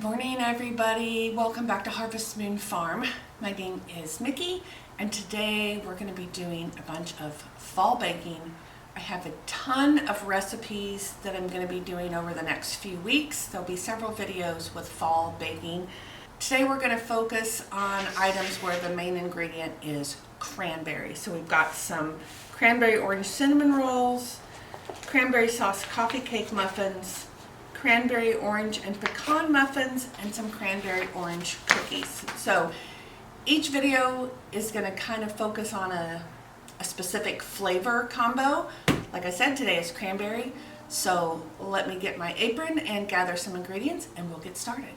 morning, everybody. Welcome back to Harvest Moon Farm. My name is Mickey, and today we're going to be doing a bunch of fall baking. I have a ton of recipes that I'm going to be doing over the next few weeks. There'll be several videos with fall baking. Today we're going to focus on items where the main ingredient is cranberry. So we've got some cranberry orange cinnamon rolls, cranberry sauce coffee cake muffins, cranberry orange and pecan muffins, and some cranberry orange cookies. So each video is going to kind of focus on a specific flavor combo. Like I said, today is cranberry. So let me get my apron and gather some ingredients and we'll get started.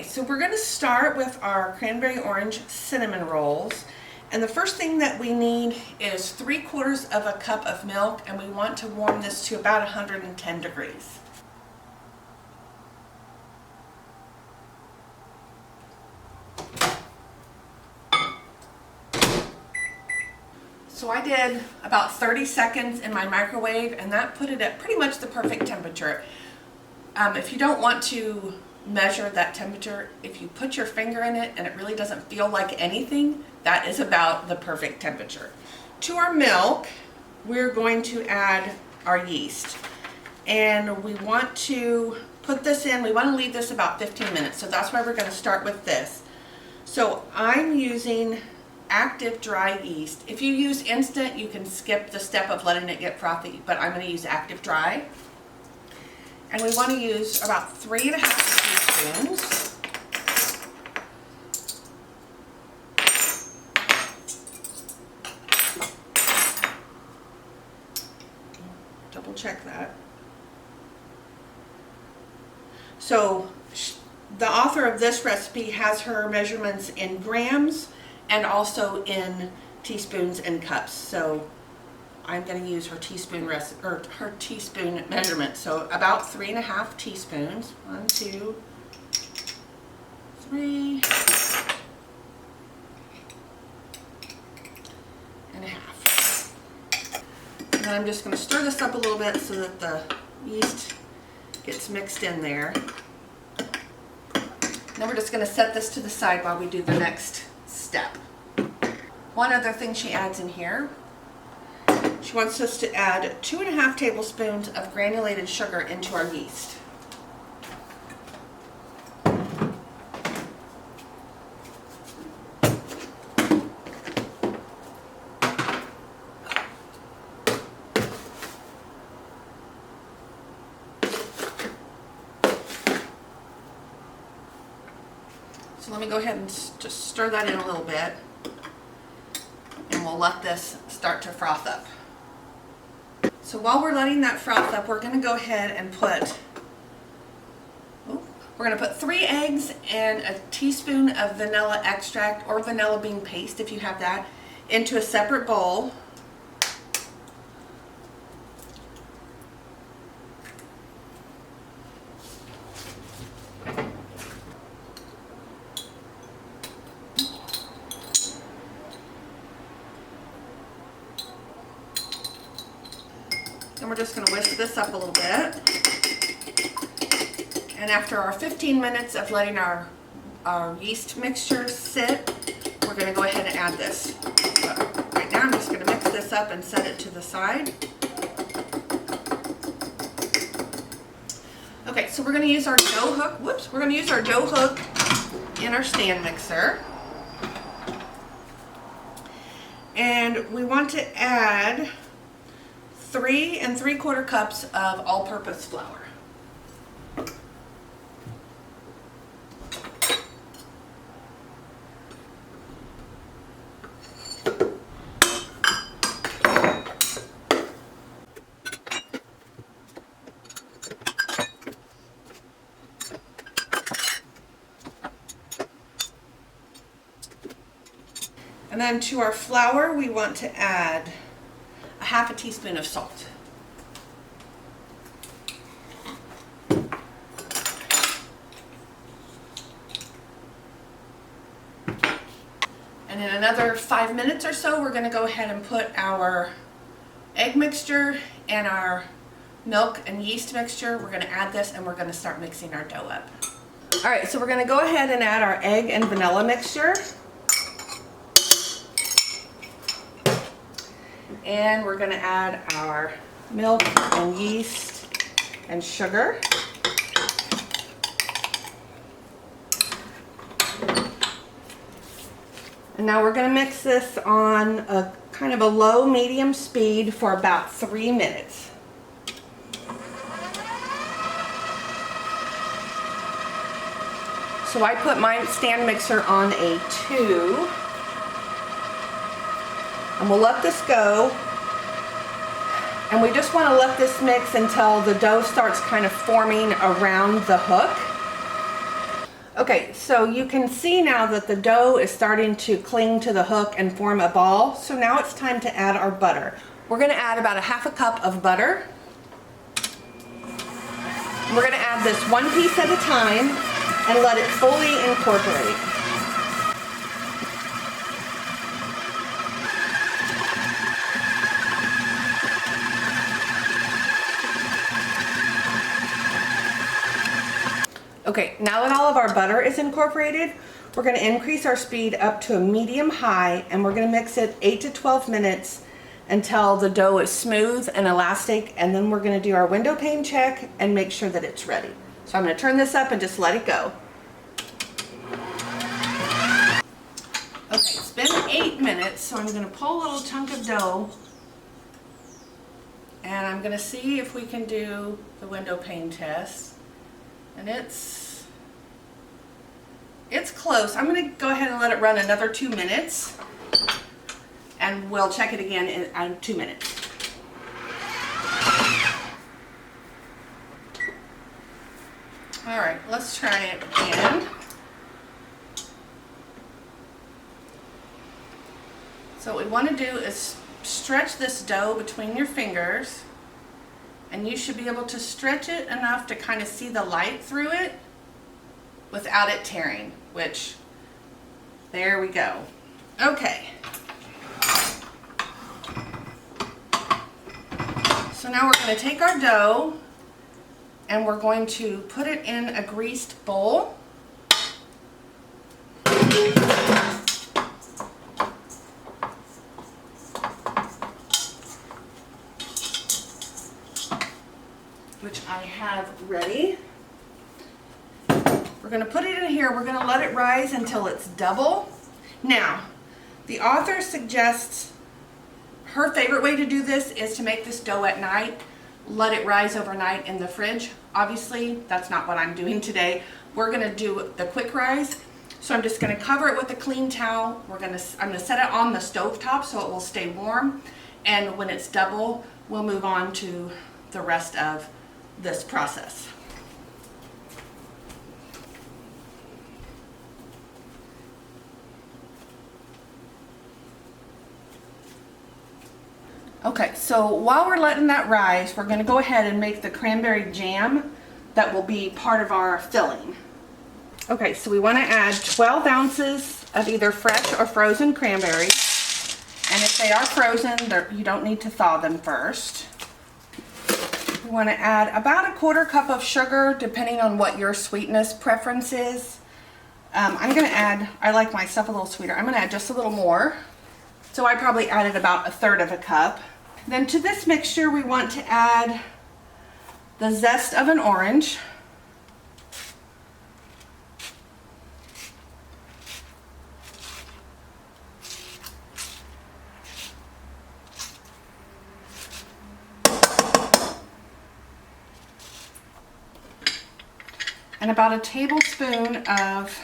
So we're going to start with our cranberry orange cinnamon rolls, and the first thing that we need is 3/4 of a cup of milk, and we want to warm this to about 110 degrees. So I did about 30 seconds in my microwave, and that put it at pretty much the perfect temperature. If you don't want to measure that temperature, if you put your finger in it and it really doesn't feel like anything, that is about the perfect temperature. To our milk, we're going to add our yeast, and we want to put this in. We want to leave this about 15 minutes, so that's why we're going to start with this. So I'm using active dry yeast. If you use instant, you can skip the step of letting it get frothy, but I'm going to use active dry. And we want to use about 3½ teaspoons. Double check that. So the author of this recipe has her measurements in grams and also in teaspoons and cups. So I'm going to use her teaspoon measurement. So about 3½ teaspoons. 1, 2, 3 and a half. And then I'm just going to stir this up a little bit so that the yeast gets mixed in there. Then we're just going to set this to the side while we do the next step. One other thing she adds in here. She wants us to add 2½ tablespoons of granulated sugar into our yeast. So let me go ahead and just stir that in a little bit, and we'll let this start to froth up. So while we're letting that froth up, we're going to go ahead and put 3 eggs and a teaspoon of vanilla extract or vanilla bean paste, if you have that, into a separate bowl. And we're just going to whisk this up a little bit. And after our 15 minutes of letting our yeast mixture sit, we're going to go ahead and add this. But right now I'm just going to mix this up and set it to the side. Okay, so we're going to use our dough hook. We're going to use our dough hook in our stand mixer. And we want to add 3 3/4 cups of all-purpose flour. And then to our flour, we want to add 1/2 teaspoon of salt. And in another 5 minutes or so, we're going to go ahead and put our egg mixture and our milk and yeast mixture. We're going to add this and we're going to start mixing our dough up. All right, so we're going to go ahead and add our egg and vanilla mixture. And we're going to add our milk and yeast and sugar. And now we're going to mix this on a kind of a low medium speed for about 3 minutes. So I put my stand mixer on a 2. And we'll let this go. And we just want to let this mix until the dough starts kind of forming around the hook. Okay, so you can see now that the dough is starting to cling to the hook and form a ball. So now it's time to add our butter. We're going to add about a 1/2 cup of butter. We're going to add this 1 piece at a time and let it fully incorporate. Okay, now that all of our butter is incorporated, we're going to increase our speed up to a medium high, and we're going to mix it 8 to 12 minutes until the dough is smooth and elastic, and then we're going to do our window pane check and make sure that it's ready. So I'm going to turn this up and just let it go. Okay, it's been 8 minutes, so I'm going to pull a little chunk of dough and I'm going to see if we can do the window pane test. And it's close. I'm going to go ahead and let it run another 2 minutes and we'll check it again in 2 minutes. All right, let's try it again. So what we want to do is stretch this dough between your fingers, and you should be able to stretch it enough to kind of see the light through it without it tearing, which, there we go. Okay. So now we're going to take our dough and we're going to put it in a greased bowl. Which I have ready. We're going to put it in here. We're going to let it rise until it's double. Now, the author suggests her favorite way to do this is to make this dough at night, let it rise overnight in the fridge. Obviously, that's not what I'm doing today. We're going to do the quick rise. So I'm just going to cover it with a clean towel. I'm going to set it on the stove top so it will stay warm. And when it's double, we'll move on to the rest of this process. Okay, so while we're letting that rise, we're going to go ahead and make the cranberry jam that will be part of our filling. Okay, so we want to add 12 ounces of either fresh or frozen cranberries. And if they are frozen, you don't need to thaw them first. We want to add about a 1/4 cup of sugar, depending on what your sweetness preference is. I'm going to add, I like my stuff a little sweeter. I'm going to add just a little more. So I probably added about 1/3 cup. Then to this mixture, we want to add the zest of an orange. And about a tablespoon of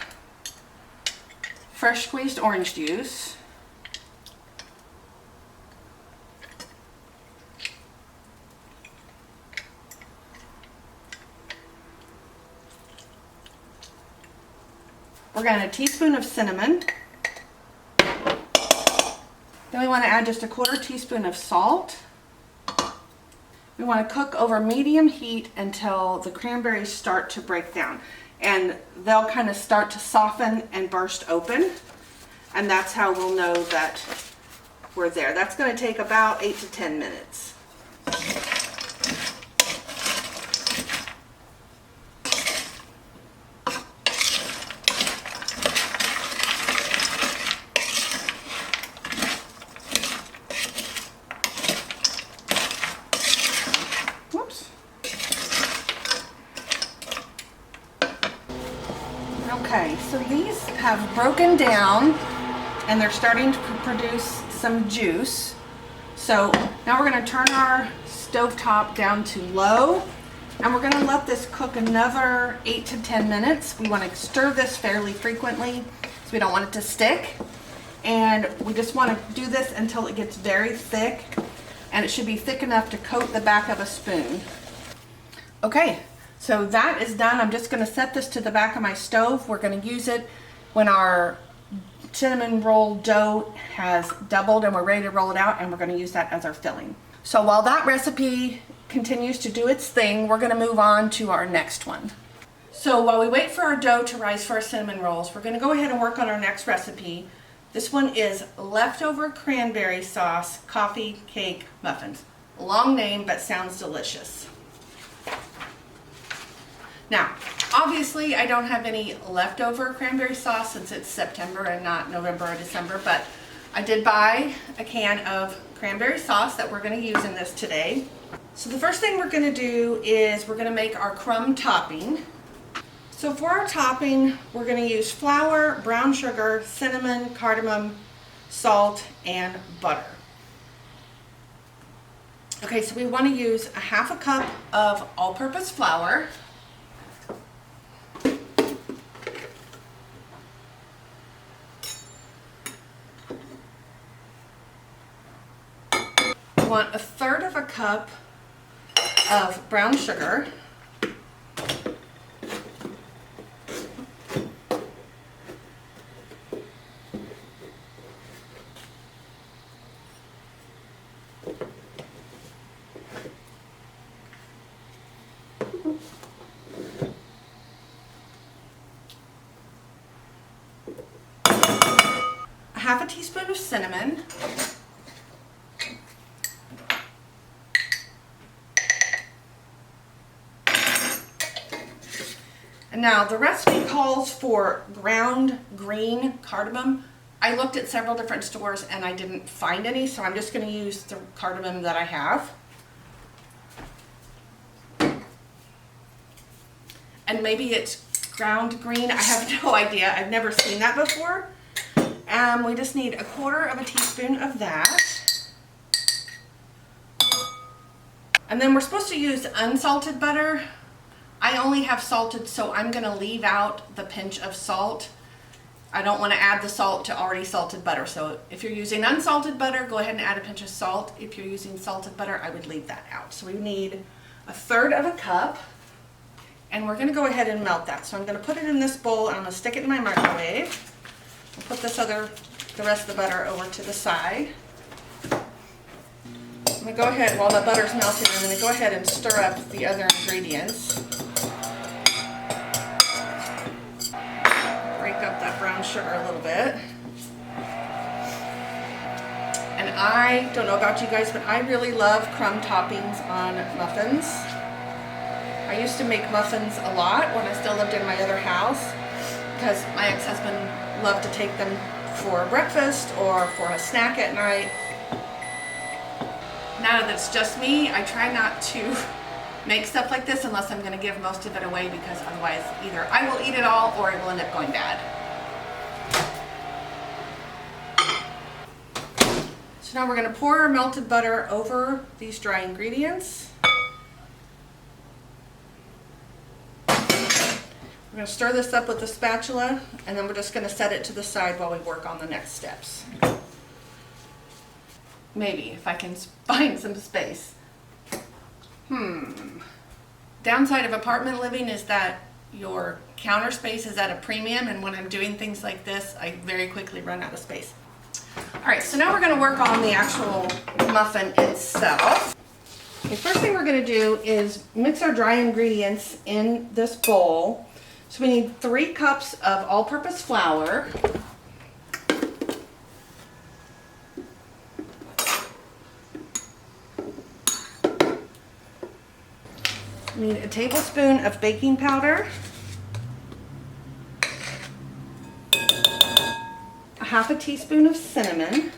fresh squeezed orange juice. We're going to add a teaspoon of cinnamon. Then we want to add just a 1/4 teaspoon of salt. We want to cook over medium heat until the cranberries start to break down. And they'll kind of start to soften and burst open. And that's how we'll know that we're there. That's going to take about 8 to 10 minutes. Whoops. Okay, so these have broken down and they're starting to produce some juice. So now we're going to turn our stovetop down to low and we're going to let this cook another 8 to 10 minutes. We want to stir this fairly frequently so we don't want it to stick. And we just want to do this until it gets very thick, and it should be thick enough to coat the back of a spoon. Okay, so that is done. I'm just going to set this to the back of my stove. We're going to use it when our cinnamon roll dough has doubled and we're ready to roll it out, and we're going to use that as our filling. So while that recipe continues to do its thing, we're going to move on to our next one. So while we wait for our dough to rise for our cinnamon rolls, we're going to go ahead and work on our next recipe. This one is leftover cranberry sauce coffee cake muffins. Long name, but sounds delicious. Now, obviously I don't have any leftover cranberry sauce since it's September and not November or December, but I did buy a can of cranberry sauce that we're going to use in this today. So the first thing we're going to do is we're going to make our crumb topping. So for our topping, we're going to use flour, brown sugar, cinnamon, cardamom, salt, and butter. Okay, so we want to use a ½ a cup of all-purpose flour. We want 1/3 of a cup of brown sugar. ½ a teaspoon of cinnamon. And now the recipe calls for ground green cardamom. I looked at several different stores and I didn't find any, so I'm just going to use the cardamom that I have. And maybe it's ground green. I have no idea. I've never seen that before. We just need 1/4 teaspoon of that. And then we're supposed to use unsalted butter. I only have salted, so I'm going to leave out the pinch of salt. I don't want to add the salt to already salted butter. So if you're using unsalted butter, go ahead and add a pinch of salt. If you're using salted butter, I would leave that out. So we need 1/3 cup. And we're going to go ahead and melt that. So I'm going to put it in this bowl and I'm going to stick it in my microwave. I'll put the rest of the butter over to the side. I'm going to go ahead, while the butter's melting, I'm going to go ahead and stir up the other ingredients. Break up that brown sugar a little bit. And I don't know about you guys, but I really love crumb toppings on muffins. I used to make muffins a lot when I still lived in my other house because my ex-husband loved to take them for breakfast or for a snack at night. Now that it's just me, I try not to make stuff like this unless I'm going to give most of it away, because otherwise either I will eat it all or it will end up going bad. So now we're going to pour our melted butter over these dry ingredients. We're going to stir this up with a spatula, and then we're just going to set it to the side while we work on the next steps. Maybe, if I can find some space. Downside of apartment living is that your counter space is at a premium, and when I'm doing things like this, I very quickly run out of space. Alright, so now we're going to work on the actual muffin itself. Okay, first thing we're going to do is mix our dry ingredients in this bowl. So we need 3 cups of all-purpose flour. We need a tablespoon of baking powder, a half a teaspoon of cinnamon,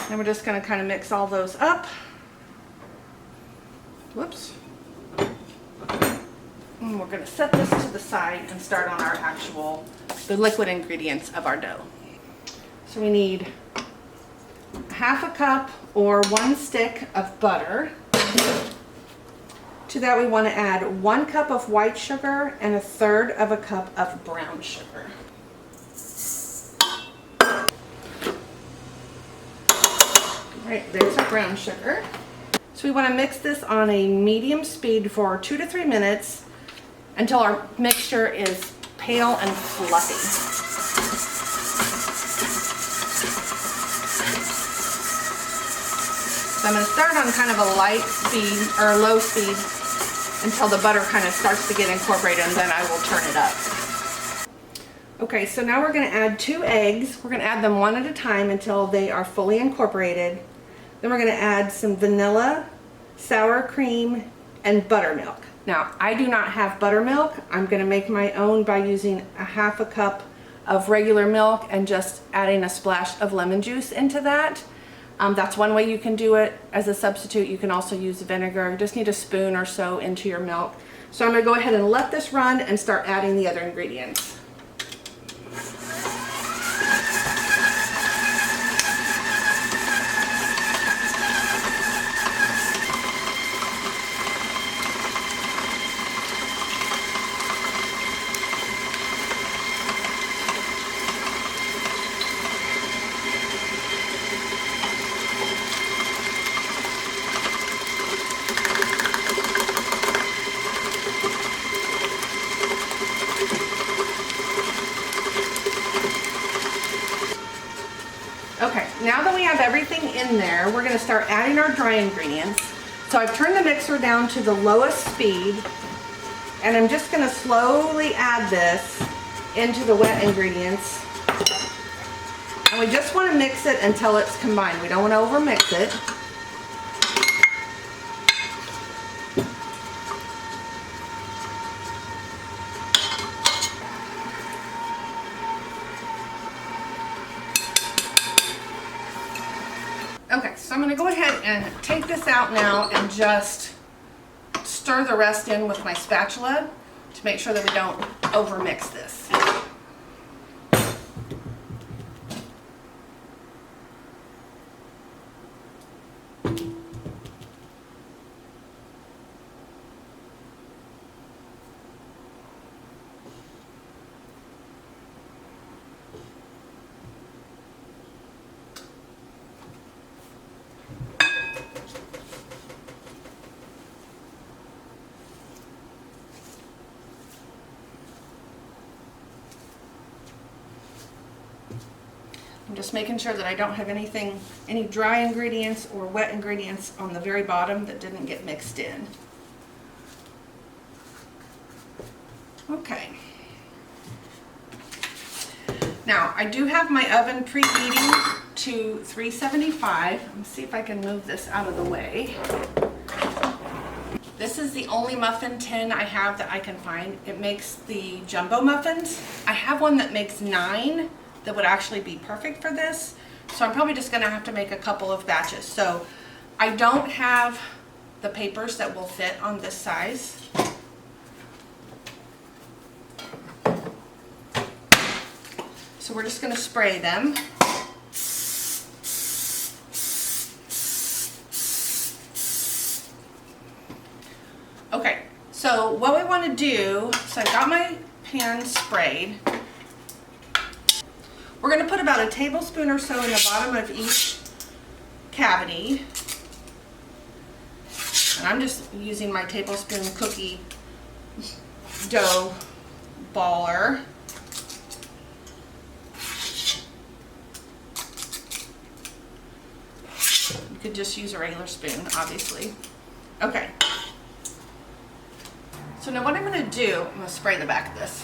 and we're just going to kind of mix all those up. Whoops. And we're going to set this to the side and start on the liquid ingredients of our dough. So we need half a cup or 1 stick of butter. To that we want to add 1 cup of white sugar and 1/3 of a cup of brown sugar. Right, there's our brown sugar. So we want to mix this on a medium speed for 2 to 3 minutes until our mixture is pale and fluffy. So I'm going to start on kind of a light speed or low speed until the butter kind of starts to get incorporated, and then I will turn it up. Okay, so now we're going to add 2 eggs. We're going to add them one at a time until they are fully incorporated. Then we're going to add some vanilla, sour cream, and buttermilk. Now, I do not have buttermilk. I'm going to make my own by using a half a cup of regular milk and just adding a splash of lemon juice into that. That's one way you can do it as a substitute. You can also use vinegar. You just need a spoon or so into your milk. So I'm going to go ahead and let this run and start adding the other ingredients. Okay, now that we have everything in there, we're going to start adding our dry ingredients. So I've turned the mixer down to the lowest speed, and I'm just going to slowly add this into the wet ingredients. And we just want to mix it until it's combined. We don't want to overmix it. Okay, so I'm going to go ahead and take this out now and just stir the rest in with my spatula to make sure that we don't overmix this. I'm just making sure that I don't have any dry ingredients or wet ingredients on the very bottom that didn't get mixed in. Okay. Now, I do have my oven preheating to 375. Let me see if I can move this out of the way. This is the only muffin tin I have that I can find. It makes the jumbo muffins. I have one that makes 9 that would actually be perfect for this. So I'm probably just gonna have to make a couple of batches. So I don't have the papers that will fit on this size. So we're just gonna spray them. Okay, so what we wanna do, so I got my pan sprayed. We're going to put about a tablespoon or so in the bottom of each cavity. And I'm just using my tablespoon cookie dough baller. You could just use a regular spoon, obviously. Okay. So now what I'm going to do, I'm going to spray the back of this,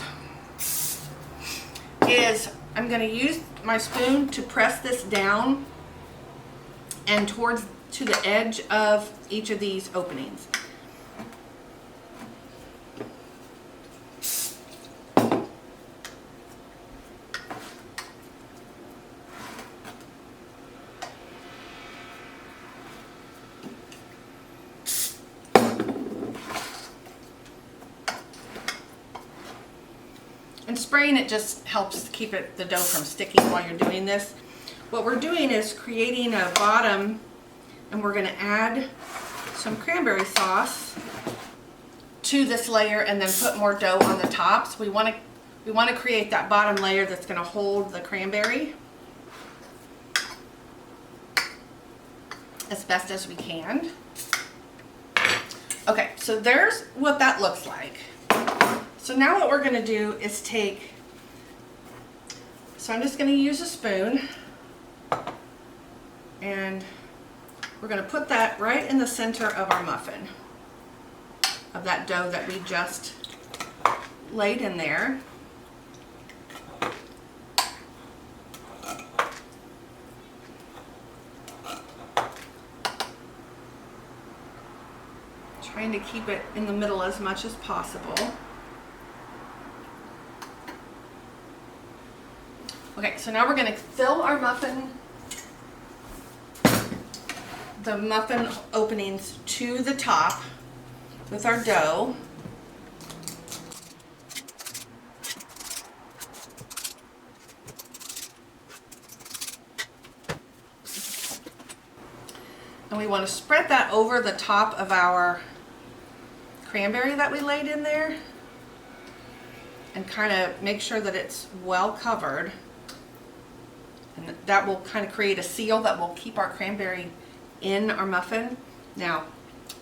is I'm going to use my spoon to press this down and towards to the edge of each of these openings. And spraying it just helps keep the dough from sticking while you're doing this. What we're doing is creating a bottom, and we're going to add some cranberry sauce to this layer and then put more dough on the top. So we want to create that bottom layer that's going to hold the cranberry as best as we can. Okay, so there's what that looks like. So now what we're going to do is so I'm just going to use a spoon, and we're going to put that right in the center of our muffin, of that dough that we just laid in there. Trying to keep it in the middle as much as possible. Okay, so now we're going to fill our the muffin openings to the top with our dough. And we want to spread that over the top of our cranberry that we laid in there and kind of make sure that it's well covered. And that will kind of create a seal that will keep our cranberry in our muffin. Now,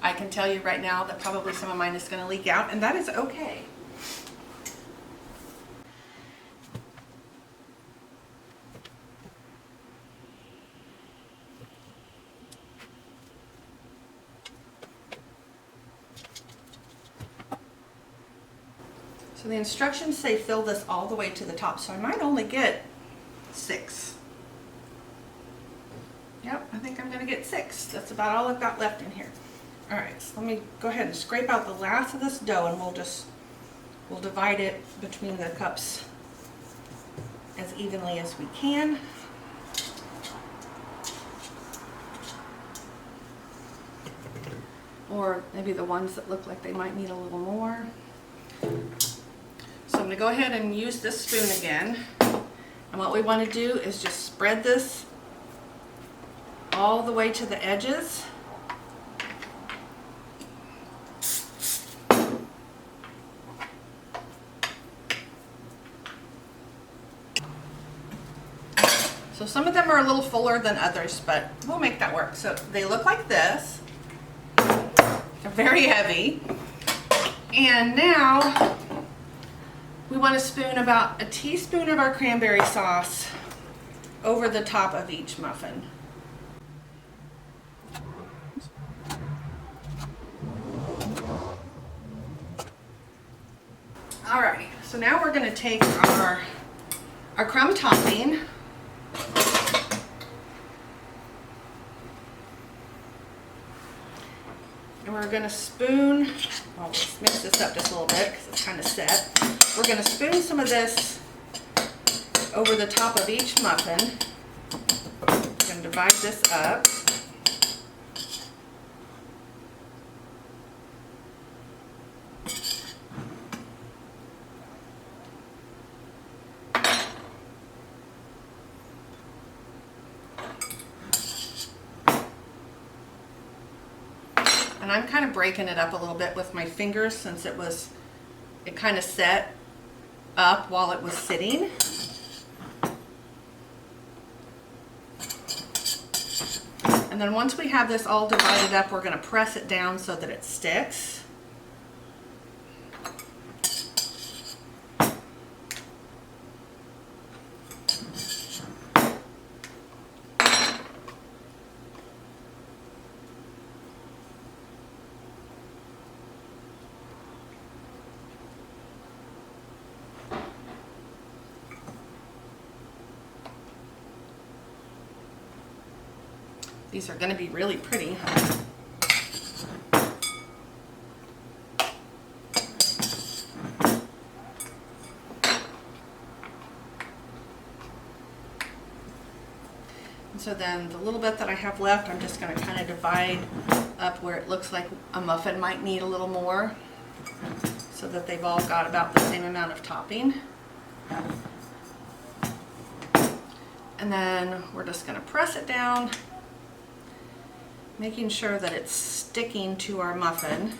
I can tell you right now that probably some of mine is going to leak out, and that is okay. So the instructions say fill this all the way to the top, so I might only get 6. Yep, I think I'm going to get 6. That's about all I've got left in here. All right, so let me go ahead and scrape out the last of this dough, and we'll divide it between the cups as evenly as we can. Or maybe the ones that look like they might need a little more. So I'm going to go ahead and use this spoon again. And what we want to do is just spread this all the way to the edges. So some of them are a little fuller than others, but we'll make that work. So they look like this. They're very heavy. And now we want to spoon about a teaspoon of our cranberry sauce over the top of each muffin. Alright, so now we're going to take our crumb topping and we're going to spoon, I'll just mix this up just a little bit because it's kind of set. We're going to spoon some of this over the top of each muffin. We're going to divide this up. And I'm kind of breaking it up a little bit with my fingers since it kind of set up while it was sitting. And then once we have this all divided up, we're going to press it down so that it sticks. These are going to be really pretty. And so then the little bit that I have left, I'm just going to kind of divide up where it looks like a muffin might need a little more, so that they've all got about the same amount of topping. And then we're just going to press it down, making sure that it's sticking to our muffin.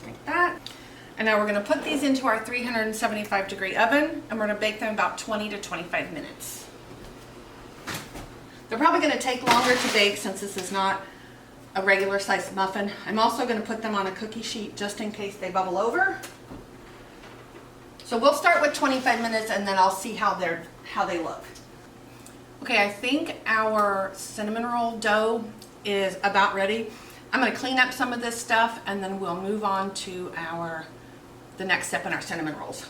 Like that. And now we're going to put these into our 375-degree oven, and we're going to bake them about 20 to 25 minutes. They're probably going to take longer to bake since this is not a regular sized muffin. I'm also going to put them on a cookie sheet just in case they bubble over. So we'll start with 25 minutes and then I'll see how they look. Okay, I think our cinnamon roll dough is about ready. I'm going to clean up some of this stuff and then we'll move on to the next step in our cinnamon rolls.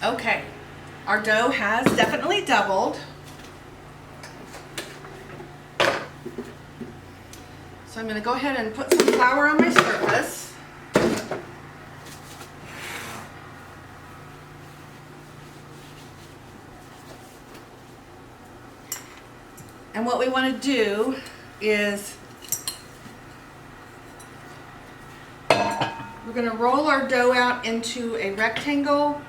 Okay, our dough has definitely doubled. So I'm going to go ahead and put some flour on my surface. And what we want to do is we're going to roll our dough out into a rectangle.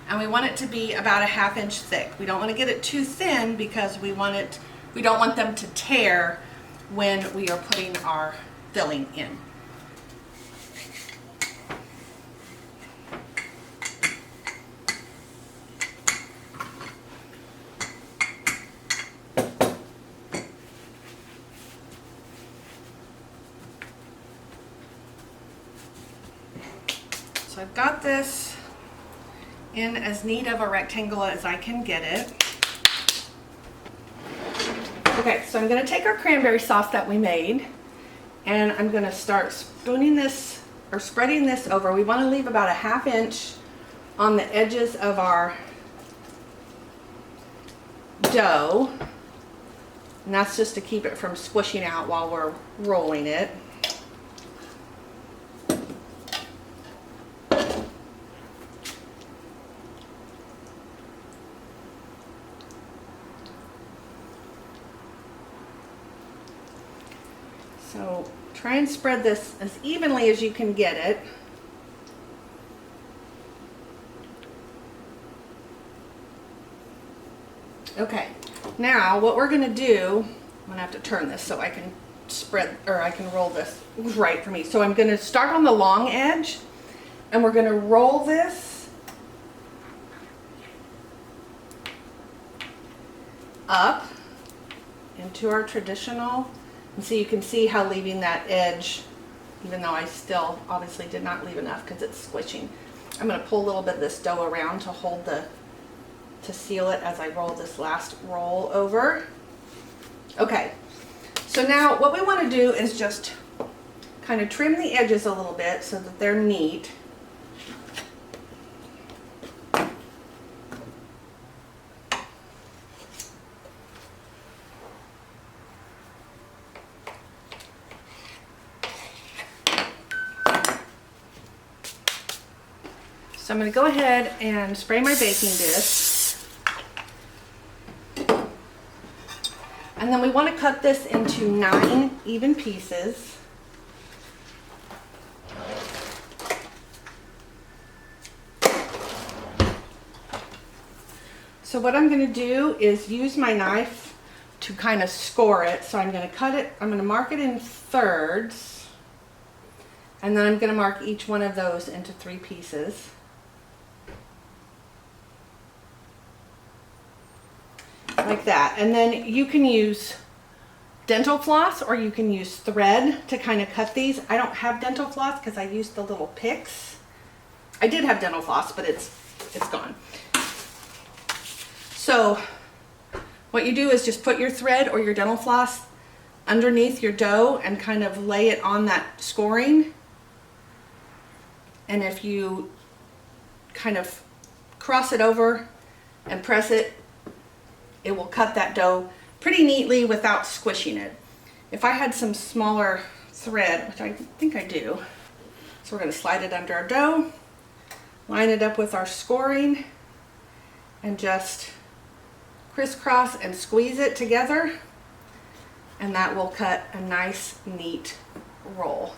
And we want it to be about a 1/2 inch thick. We don't want to get it too thin because we don't want them to tear when we are putting our filling in. So I've got this in as neat of a rectangle as I can get it. Okay, so I'm going to take our cranberry sauce that we made and I'm going to start spooning this or spreading this over. We want to leave about a 1/2 inch on the edges of our dough, and that's just to keep it from squishing out while we're rolling it. So try and spread this as evenly as you can get it. Okay, now what we're going to do, I'm going to have to turn this so I can I can roll this right for me. So I'm going to start on the long edge and we're going to roll this up into our traditional. And so you can see how leaving that edge, even though I still obviously did not leave enough because it's squishing. I'm going to pull a little bit of this dough around to seal it as I roll this last roll over. Okay, so now what we want to do is just kind of trim the edges a little bit so that they're neat. So I'm going to go ahead and spray my baking dish. And then we want to cut this into 9 even pieces. So what I'm going to do is use my knife to kind of score it. So I'm going to cut it, I'm going to mark it in thirds. And then I'm going to mark each one of those into 3 pieces. Like that. And then you can use dental floss, or you can use thread to kind of cut these. I don't have dental floss because I used the little picks. I did have dental floss, but it's gone. So what you do is just put your thread or your dental floss underneath your dough and kind of lay it on that scoring. And if you kind of cross it over and press it, it will cut that dough pretty neatly without squishing it. If I had some smaller thread, which I think I do, so we're going to slide it under our dough, line it up with our scoring, and just crisscross and squeeze it together, and that will cut a nice neat roll.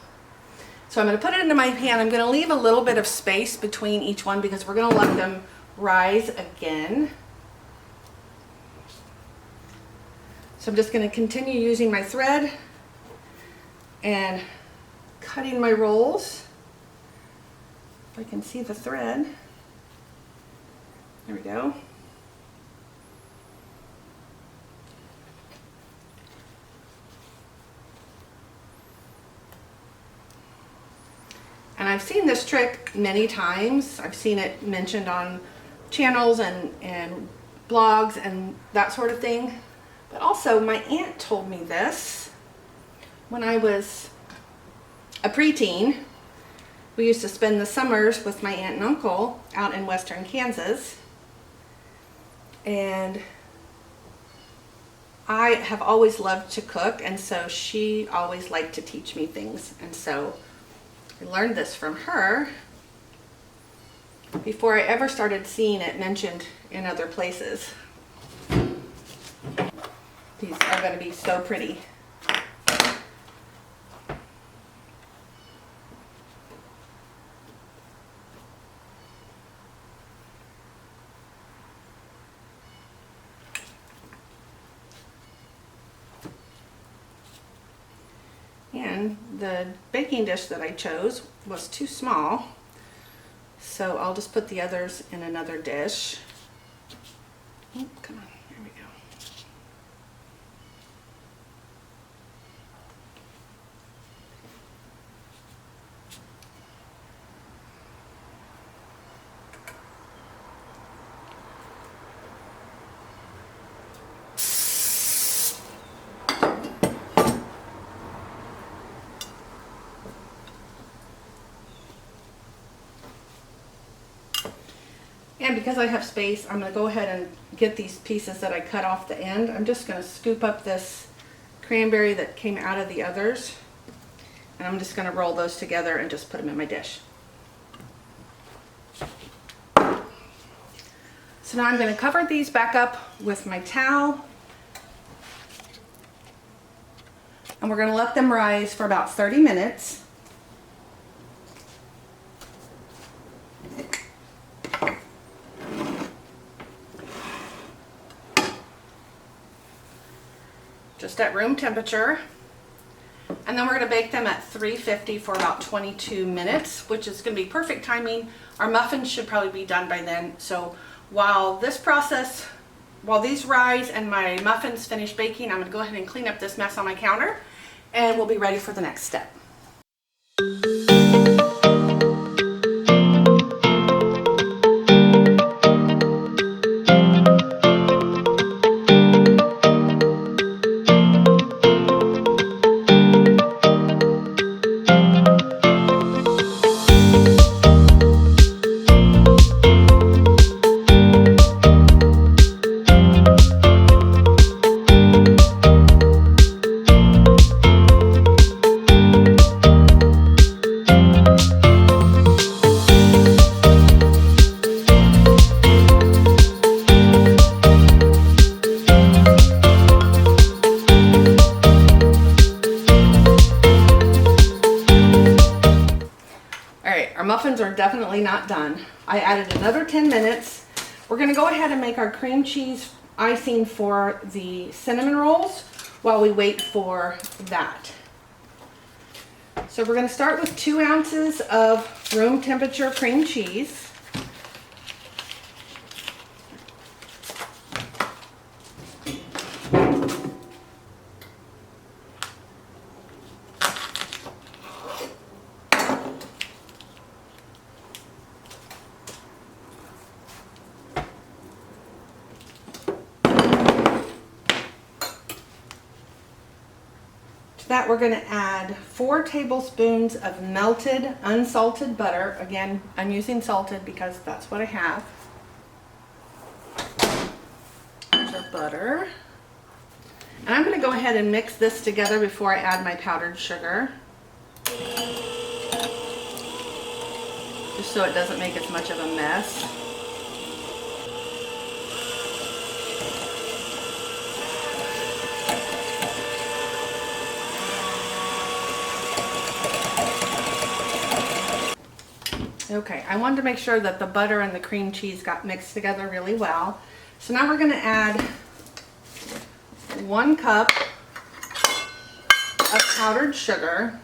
So I'm going to put it into my pan. I'm going to leave a little bit of space between each one because we're going to let them rise again. So I'm just going to continue using my thread and cutting my rolls. If I can see the thread. There we go. And I've seen this trick many times. I've seen it mentioned on channels and blogs and that sort of thing. But also my aunt told me this when I was a preteen. We used to spend the summers with my aunt and uncle out in western Kansas. And I have always loved to cook, and so she always liked to teach me things. And so I learned this from her before I ever started seeing it mentioned in other places. These are going to be so pretty. And the baking dish that I chose was too small, so I'll just put the others in another dish. Oh, come on, here we go. And because I have space, I'm going to go ahead and get these pieces that I cut off the end. I'm just going to scoop up this cranberry that came out of the others, and I'm just going to roll those together and just put them in my dish. So now I'm going to cover these back up with my towel, and we're going to let them rise for about 30 minutes. Just at room temperature. And then we're going to bake them at 350 for about 22 minutes, which is going to be perfect timing. Our muffins should probably be done by then. So while these rise and my muffins finish baking, I'm going to go ahead and clean up this mess on my counter, and we'll be ready for the next step. Muffins are definitely not done. I added another 10 minutes. We're going to go ahead and make our cream cheese icing for the cinnamon rolls while we wait for that. So we're going to start with 2 ounces of room temperature cream cheese. To that we're going to add 4 tablespoons of melted unsalted butter. Again, I'm using salted because that's what I have. There's our butter. And I'm going to go ahead and mix this together before I add my powdered sugar, just so it doesn't make as much of a mess. Okay, I wanted to make sure that the butter and the cream cheese got mixed together really well. So now we're going to add 1 cup of powdered sugar.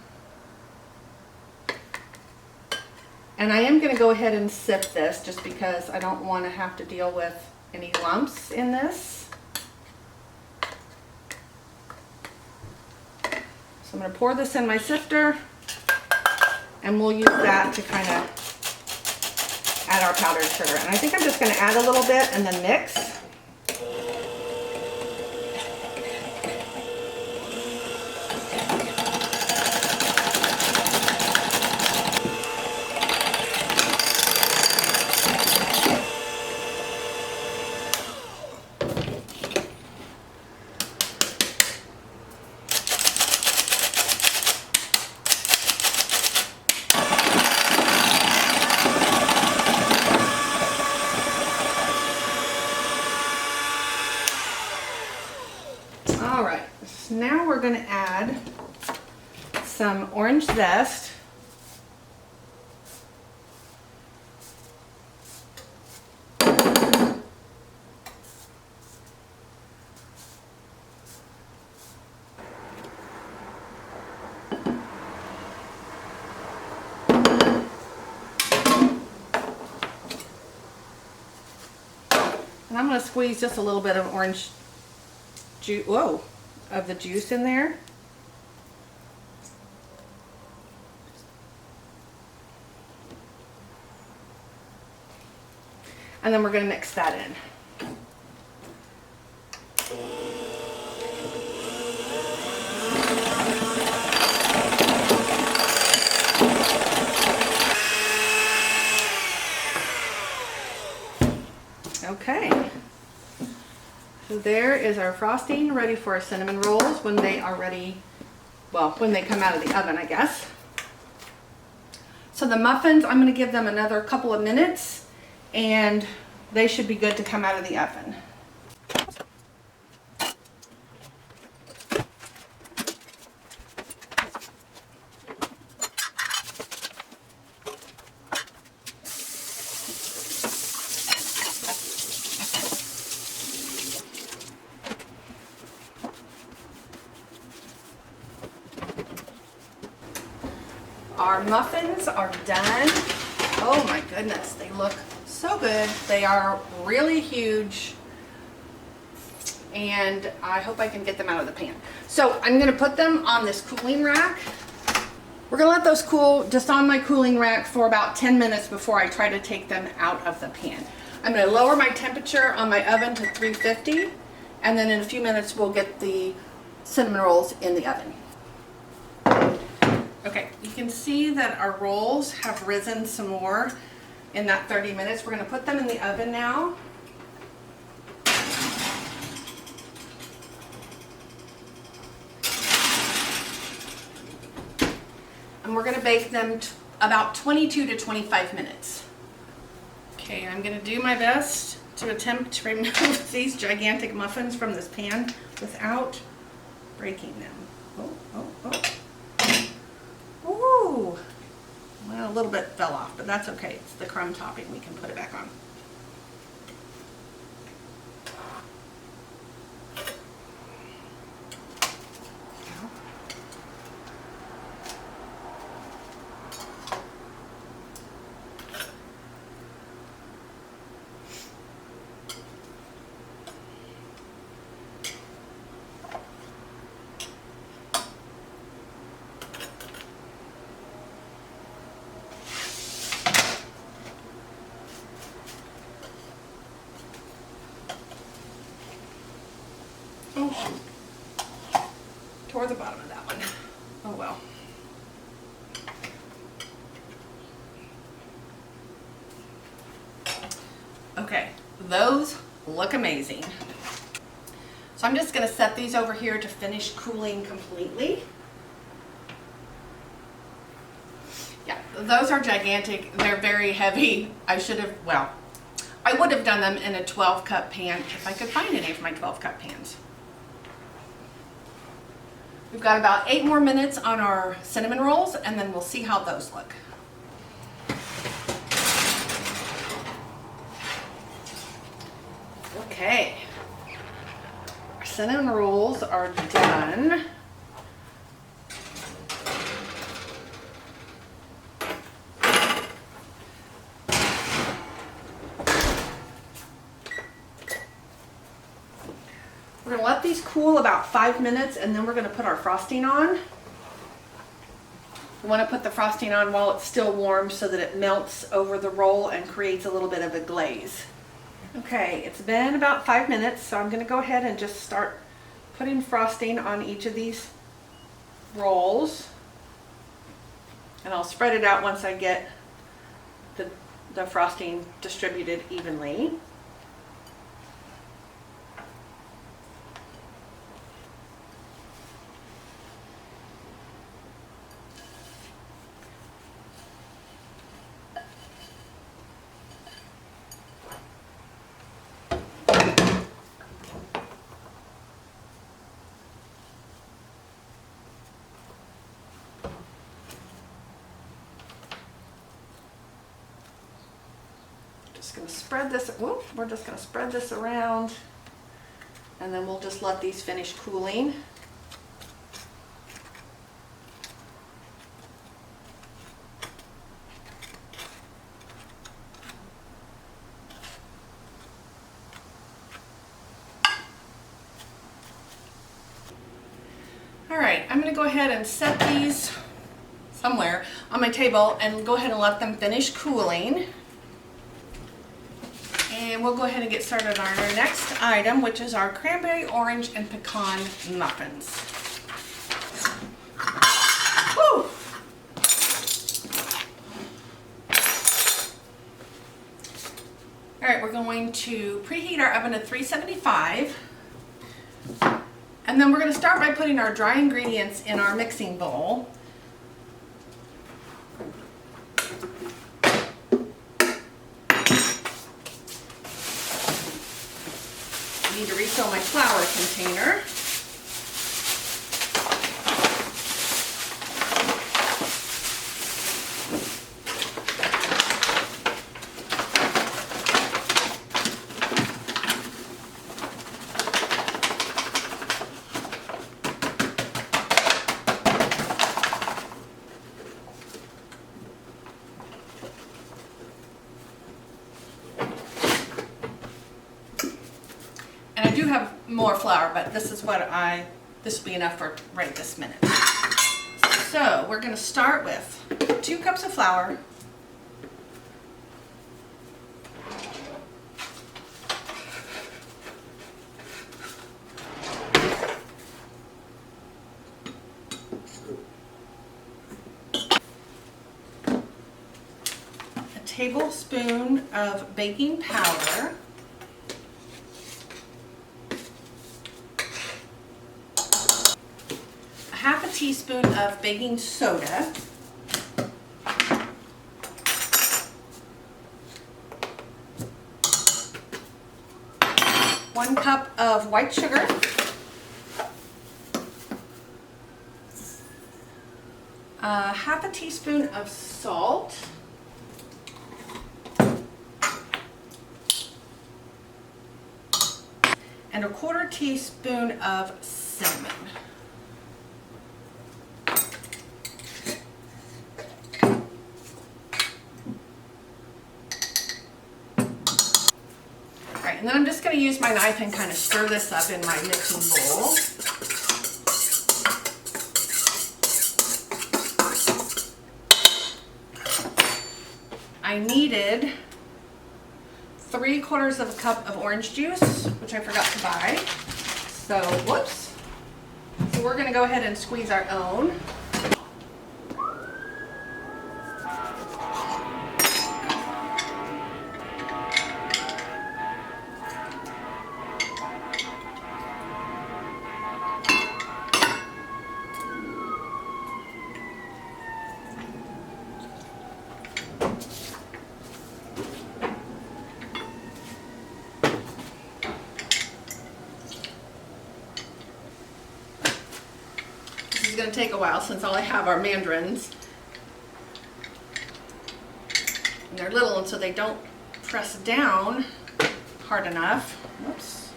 And I am going to go ahead and sift this just because I don't want to have to deal with any lumps in this. So I'm going to pour this in my sifter, and we'll use that to kind of add our powdered sugar. And I think I'm just going to add a little bit and then mix. All right, so now we're going to add some orange zest. And I'm going to squeeze just a little bit of orange juice, of the juice in there. And then we're going to mix that in. Okay. So there is our frosting ready for our cinnamon rolls when they are ready, well, when they come out of the oven, I guess. So the muffins, I'm going to give them another couple of minutes and they should be good to come out of the oven. Our muffins are done. Oh my goodness, they look so good. They are really huge and I hope I can get them out of the pan. So I'm going to put them on this cooling rack. We're going to let those cool just on my cooling rack for about 10 minutes before I try to take them out of the pan. I'm going to lower my temperature on my oven to 350 and then in a few minutes we'll get the cinnamon rolls in the oven. Okay, you can see that our rolls have risen some more in that 30 minutes. We're going to put them in the oven now. And we're going to bake them about 22 to 25 minutes. Okay, I'm going to do my best to attempt to remove these gigantic muffins from this pan without breaking them. Oh. Ooh, well, a little bit fell off, but that's okay. It's the crumb topping. We can put it back on. Oh, tore the bottom of that one. Okay, those look amazing. So I'm just going to set these over here to finish cooling completely. Yeah, those are gigantic. They're very heavy. I would have done them in a 12-cup pan if I could find any of my 12-cup pans. We've got about 8 more minutes on our cinnamon rolls, and then we'll see how those look. Okay, our cinnamon rolls are done. We're going to let these cool about 5 minutes, and then we're going to put our frosting on. We want to put the frosting on while it's still warm so that it melts over the roll and creates a little bit of a glaze. Okay, it's been about 5 minutes, so I'm going to go ahead and just start putting frosting on each of these rolls. And I'll spread it out once I get the frosting distributed evenly. We're just going to spread this around, and then we'll just let these finish cooling. All right, I'm going to go ahead and set these somewhere on my table and go ahead and let them finish cooling. And we'll go ahead and get started on our next item, which is our cranberry, orange, and pecan muffins. Woo! All right, we're going to preheat our oven to 375. And then we're going to start by putting our dry ingredients in our mixing bowl. I need to refill my flour container. And I do have more flour, but this will be enough for right this minute. So we're going to start with 2 cups of flour, a tablespoon of baking powder, half a teaspoon of baking soda, 1 cup of white sugar, half a teaspoon of salt, and a 1/4 teaspoon of cinnamon. Alright, and then I'm just going to use my knife and kind of stir this up in my mixing bowl. I needed 3/4 of a cup of orange juice, which I forgot to buy. So, whoops. So we're going to go ahead and squeeze our own. going to take a while since all I have are mandarins. And they're little, and so they don't press down hard enough. Whoops.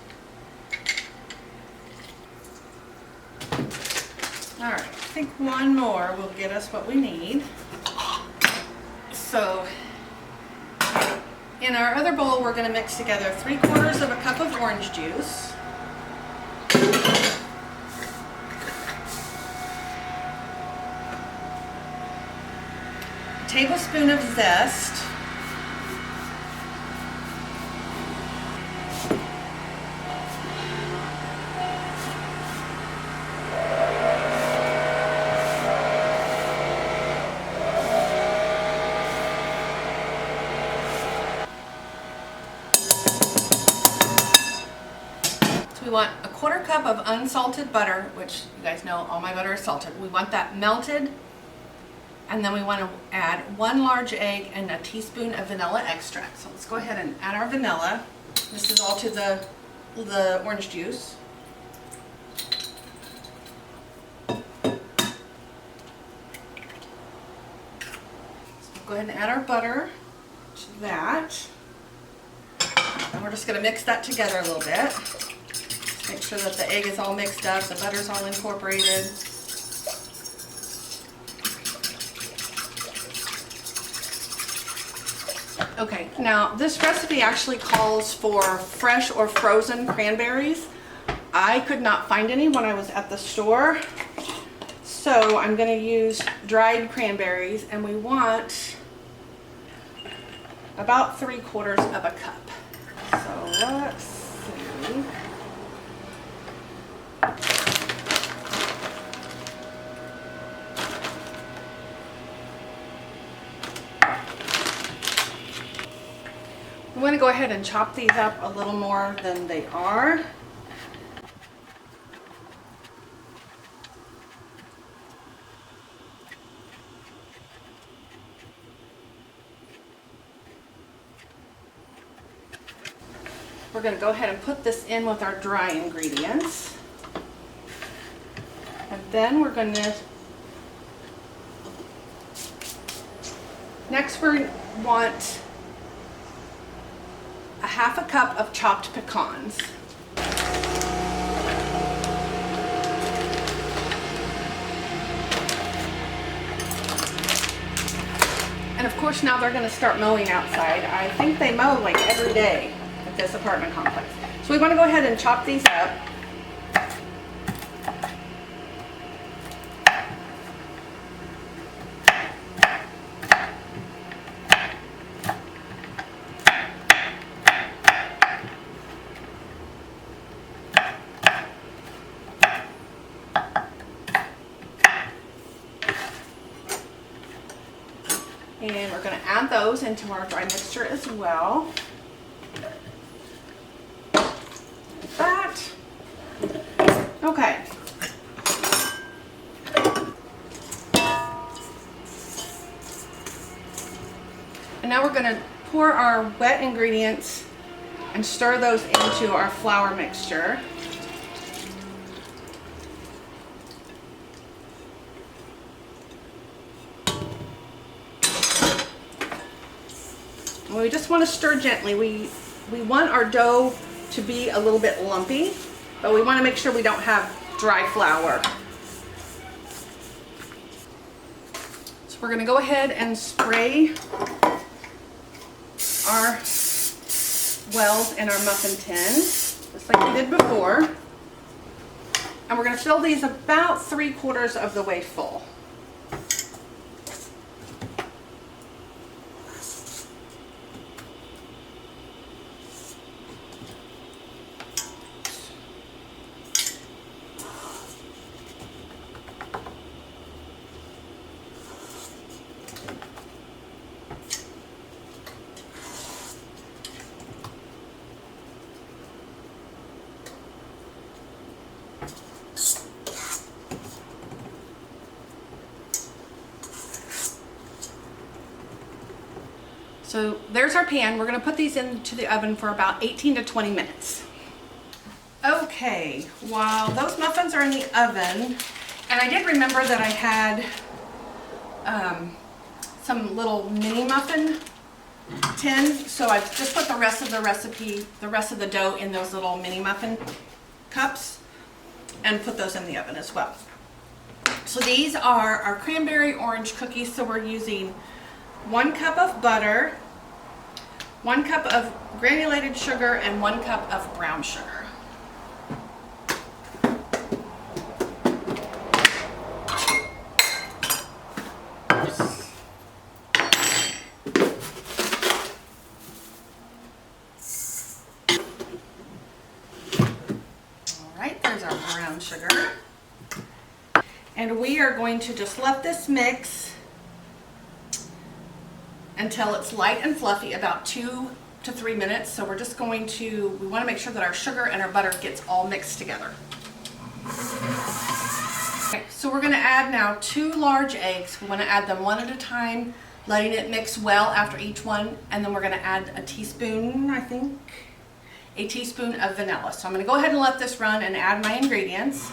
All right, I think one more will get us what we need. So in our other bowl, we're going to mix together 3/4 of a cup of orange juice, a tablespoon of zest, we want a 1/4 cup of unsalted butter, which you guys know all my butter is salted. We want that melted, and then we want to add 1 large egg and a teaspoon of vanilla extract. So let's go ahead and add our vanilla. This is all to the orange juice. So we'll go ahead and add our butter to that. And we're just going to mix that together a little bit. Make sure that the egg is all mixed up, the butter's all incorporated. Okay, now this recipe actually calls for fresh or frozen cranberries. I could not find any when I was at the store, so I'm going to use dried cranberries, and we want about 3/4 of a cup. So let's see. We want to go ahead and chop these up a little more than they are. We're going to go ahead and put this in with our dry ingredients. And then we're going to, next we want a 1/2 cup of chopped pecans. And of course now they're going to start mowing outside. I think they mow like every day at this apartment complex. So we want to go ahead and chop these up. And we're going to add those into our dry mixture as well. Like that. Okay. And now we're going to pour our wet ingredients and stir those into our flour mixture. We just want to stir gently. We want our dough to be a little bit lumpy, but we want to make sure we don't have dry flour. So we're going to go ahead and spray our wells in our muffin tin, just like we did before. And we're going to fill these about 3/4 of the way full. So there's our pan. We're going to put these into the oven for about 18 to 20 minutes. Okay, while those muffins are in the oven, And I did remember that I had some little mini muffin tins, so I just put the rest of the recipe, the rest of the dough in those little mini muffin cups and put those in the oven as well. So these are our cranberry orange cookies. So we're using 1 cup of butter, 1 cup of granulated sugar, and 1 cup of brown sugar. Brown sugar, and we are going to just let this mix until it's light and fluffy, about 2 to 3 minutes. So we're just going to, we want to make sure that our sugar and our butter gets all mixed together. Okay, so we're going to add now 2 large eggs. We want to add them one at a time, letting it mix well after each one, and then we're going to add a teaspoon, I think, a teaspoon of vanilla. So I'm going to go ahead and let this run and add my ingredients.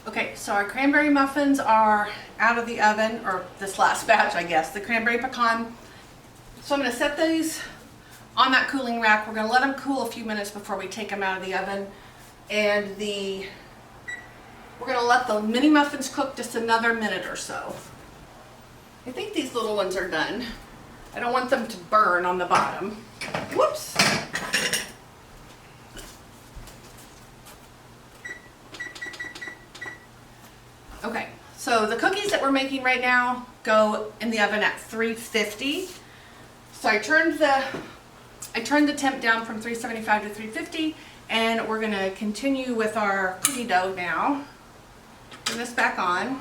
Okay, so our cranberry muffins are out of the oven, or this last batch, I guess, the cranberry pecan. So I'm going to set these on that cooling rack. We're going to let them cool a few minutes before we take them out of the oven. And we're going to let the mini muffins cook just another minute or so. I think these little ones are done. I don't want them to burn on the bottom. Whoops. Okay, so the cookies that we're making right now go in the oven at 350. So I turned the temp down from 375 to 350. And we're going to continue with our cookie dough now. Turn this back on.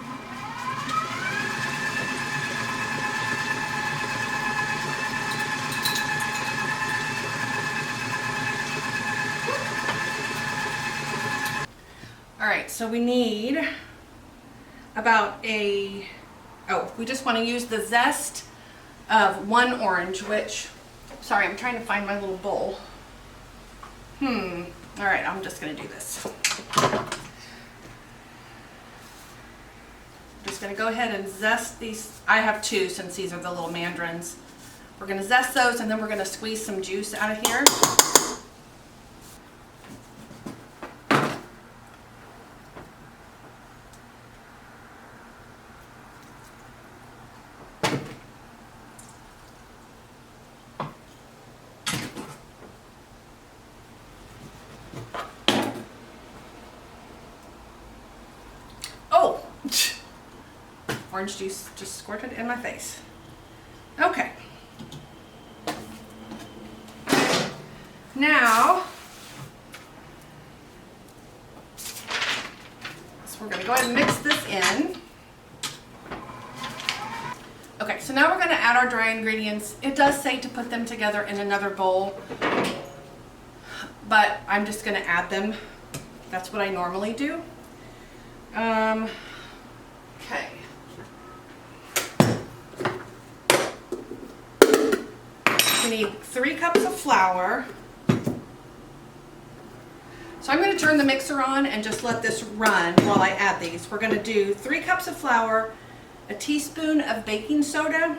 All right, so we need about we just want to use the zest of 1 orange, which, sorry, I'm trying to find my little bowl. All right, I'm just going to do this. I'm just going to go ahead and zest these. I have 2 since these are the little mandarins. We're going to zest those, and then we're going to squeeze some juice out of here. Orange juice just squirted in my face. Okay. Now, so we're going to go ahead and mix this in. Okay, so now we're going to add our dry ingredients. It does say to put them together in another bowl, but I'm just going to add them. That's what I normally do. Okay. We need 3 cups of flour. So I'm going to turn the mixer on and just let this run while I add these. We're going to do 3 cups of flour, a teaspoon of baking soda,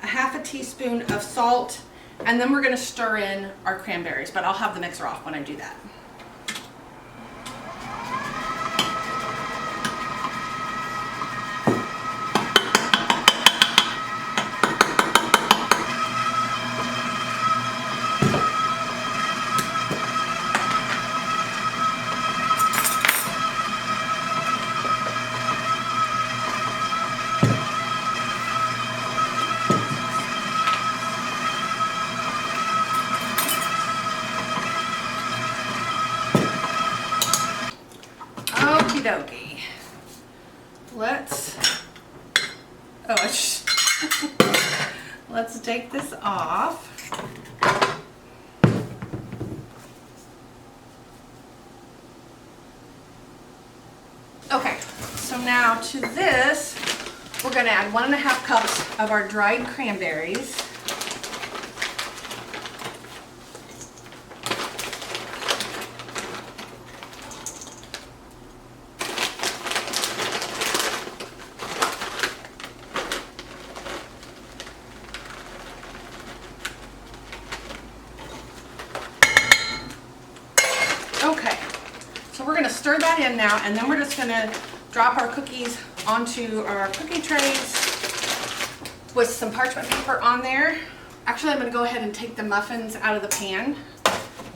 a half a teaspoon of salt, and then we're going to stir in our cranberries, but I'll have the mixer off when I do that. Okie dokie. Let's take this off. Okay, so now to this, we're going to add 1.5 cups of our dried cranberries. Okay, so we're going to stir that in now, and then we're just going to drop our cookies onto our cookie trays with some parchment paper on there. Actually, I'm going to go ahead and take the muffins out of the pan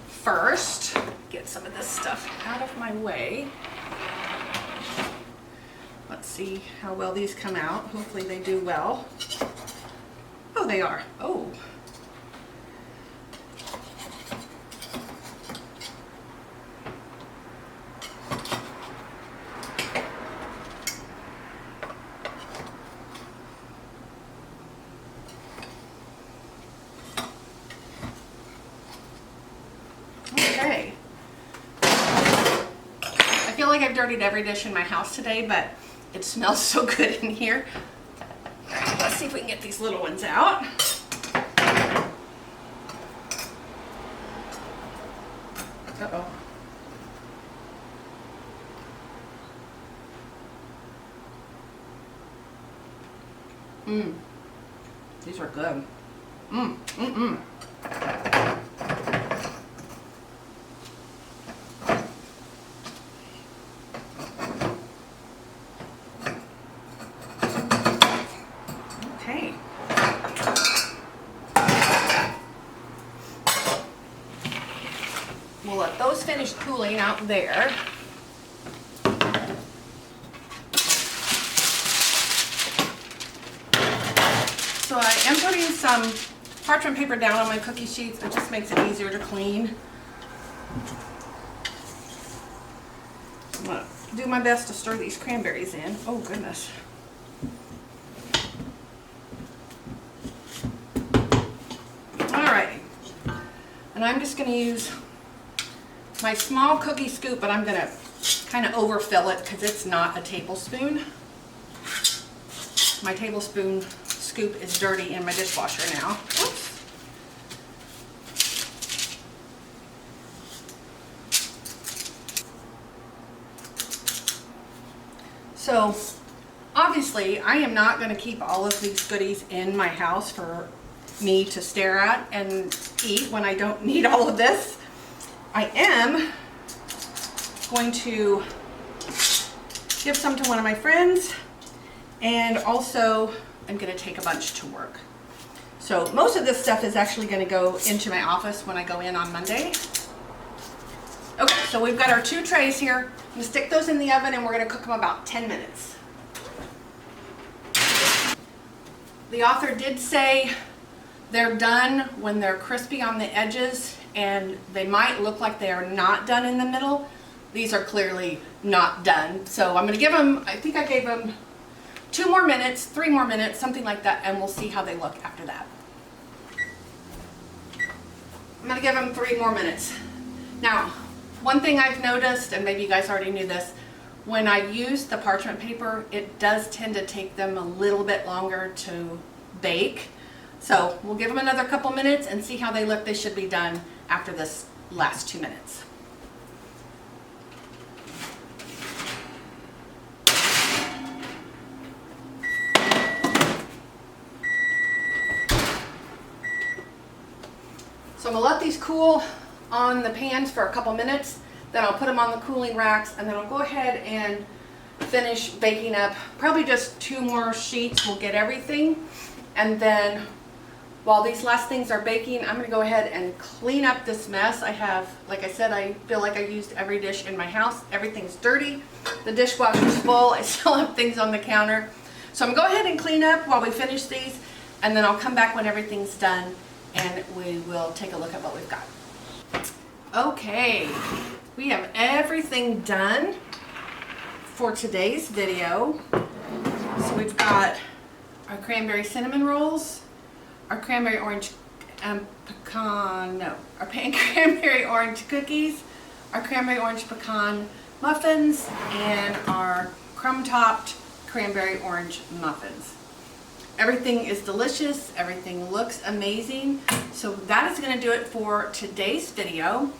first. Get some of this stuff out of my way. Let's see how well these come out. Hopefully they do well. Oh, they are. Oh. Okay. I feel like I've dirtied every dish in my house today, but it smells so good in here. All right, let's see if we can get these little ones out. Uh-oh. These are good. Okay. We'll let those finish cooling out there. So I am putting some parchment paper down on my cookie sheets. It just makes it easier to clean. I'm gonna do my best to stir these cranberries in. Oh goodness. Alright. And I'm just going to use my small cookie scoop, but I'm going to kind of overfill it because it's not a tablespoon. My tablespoon scoop is dirty in my dishwasher now. Oops. So obviously I am not going to keep all of these goodies in my house for me to stare at and eat when I don't need all of this. I am going to give some to one of my friends, and also I'm going to take a bunch to work. So most of this stuff is actually going to go into my office when I go in on Monday. Okay, so we've got our 2 trays here. I'm going to stick those in the oven and we're going to cook them about 10 minutes. The author did say they're done when they're crispy on the edges, and they might look like they are not done in the middle. These are clearly not done. So I'm going to give them, I think I gave them 2 more minutes, 3 more minutes, something like that, and we'll see how they look after that. I'm going to give them 3 more minutes. Now, one thing I've noticed, and maybe you guys already knew this, when I use the parchment paper, it does tend to take them a little bit longer to bake. So we'll give them another couple minutes and see how they look. They should be done after this last 2 minutes. So I'm going to let these cool on the pans for a couple minutes. Then I'll put them on the cooling racks, and then I'll go ahead and finish baking up. Probably just 2 more sheets will get everything. And then while these last things are baking, I'm going to go ahead and clean up this mess. I have, like I said, I feel like I used every dish in my house. Everything's dirty. The dishwasher's full. I still have things on the counter. So I'm going to go ahead and clean up while we finish these, and then I'll come back when everything's done and we will take a look at what we've got. Okay, we have everything done for today's video. So we've got our cranberry cinnamon rolls, our cranberry orange cranberry orange cookies, our cranberry orange pecan muffins, and our crumb topped cranberry orange muffins. Everything is delicious. Everything looks amazing. So that is going to do it for today's video.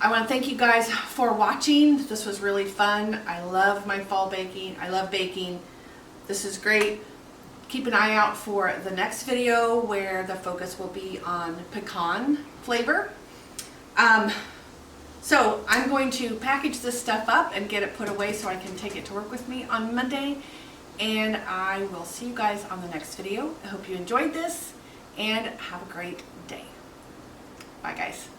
I want to thank you guys for watching. This was really fun. I love my fall baking. I love baking. This is great. Keep an eye out for the next video where the focus will be on pecan flavor. So I'm going to package this stuff up and get it put away so I can take it to work with me on Monday. And I will see you guys on the next video. I hope you enjoyed this and have a great day. Bye guys.